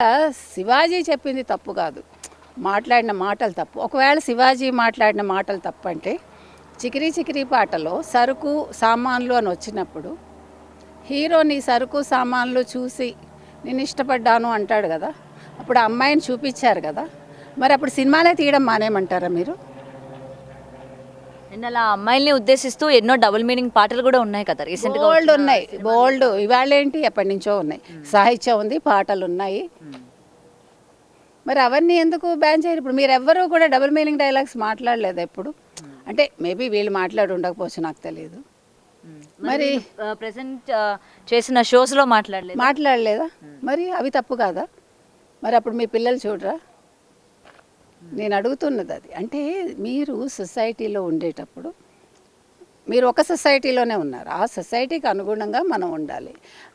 శివాజీ చెప్పింది తప్పు కాదు, మాట్లాడిన మాటలు తప్పు. ఒకవేళ శివాజీ మాట్లాడిన మాటలు తప్పు అంటే చికిరీ చికిరీ పాటలో సరుకు సామాన్లు అని వచ్చినప్పుడు హీరో నీ సరుకు సామాన్లు చూసి నేను ఇష్టపడ్డాను అంటాడు కదా, అప్పుడు ఆ అమ్మాయిని చూపించారు కదా, మరి అప్పుడు సినిమాలే తీయడం మానేమంటారా మీరు? అండ్ అలా అమ్మాయిల్ని ఉద్దేశిస్తూ ఎన్నో డబుల్ మీనింగ్ పాటలు కూడా ఉన్నాయి కదా రీసెంట్గా. బోల్డ్ ఉన్నాయి, బోల్డ్. ఇవాళ ఏంటి, ఎప్పటి నుంచో ఉన్నాయి. సాహిత్యం ఉంది, పాటలు ఉన్నాయి. మరి అవన్నీ ఎందుకు బ్యాన్ చేయరు? ఇప్పుడు మీరు ఎవ్వరూ కూడా డబుల్ మీనింగ్ డైలాగ్స్ మాట్లాడలేదు ఎప్పుడు. అంటే మేబీ వీళ్ళు మాట్లాడి ఉండకపోవచ్చు, నాకు తెలియదు. మరి ప్రెసెంట్ చేసిన షోస్లో మాట్లాడలేదా? మరి అవి తప్పు కాదా? మరి అప్పుడు మీ పిల్లలు చూడరా? నేను అడుగుతున్నది అది. అంటే మీరు సొసైటీలో ఉండేటప్పుడు మీరు ఒక సొసైటీలోనే ఉన్నారు, ఆ సొసైటీకి అనుగుణంగా మనం ఉండాలి.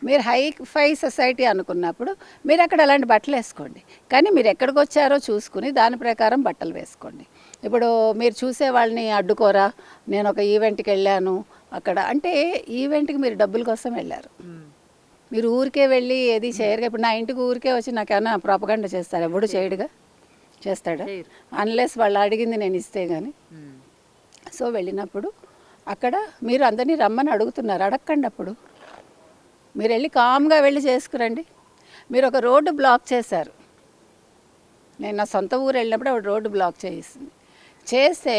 మీరు హై ఫై సొసైటీ అనుకున్నప్పుడు మీరు అక్కడ అలాంటి బట్టలు వేసుకోండి, కానీ మీరు ఎక్కడికి వచ్చారో చూసుకుని దాని ప్రకారం బట్టలు వేసుకోండి. ఇప్పుడు మీరు చూసే వాళ్ళని అడ్డుకోరా, నేను ఒక ఈవెంట్కి వెళ్ళాను అక్కడ అంటే ఈవెంట్కి మీరు డబ్బుల కోసం వెళ్ళారు, మీరు ఊరికే వెళ్ళి ఏది చేయరుగా. ఇప్పుడు నా ఇంటికి ఊరికే వచ్చి నాకేమైనా ప్రాపగండ చేస్తారు? ఎప్పుడు చేయడుగా. చేస్తాడా? అన్లెస్ వాళ్ళు అడిగింది నేను ఇస్తే కానీ. సో వెళ్ళినప్పుడు అక్కడ మీరు అందరినీ రమ్మని అడుగుతున్నారు, అడగండి. అప్పుడు మీరు వెళ్ళి కామ్గా వెళ్ళి చేసుకురండి. మీరు ఒక రోడ్డు బ్లాక్ చేశారు. నేను నా సొంత ఊరు వెళ్ళినప్పుడు ఆవిడ రోడ్డు బ్లాక్ చేస్తే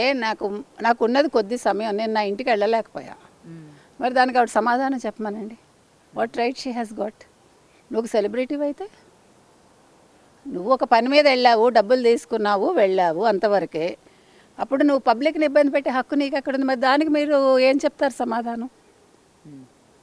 నాకు ఉన్నది కొద్ది సమయం, నేను నా ఇంటికి వెళ్ళలేకపోయా. మరి దానికి ఆవిడ సమాధానం చెప్పమనండి. What right she has got? నువ్వు సెలబ్రిటీ అయితే నువ్వు ఒక పని మీద వెళ్ళావు, డబ్బులు తీసుకున్నావు, వెళ్ళావు, అంతవరకే. అప్పుడు నువ్వు పబ్లిక్ని ఇబ్బంది పెట్టే హక్కు నీకు ఎక్కడుంది? మరి దానికి మీరు ఏం చెప్తారు సమాధానం?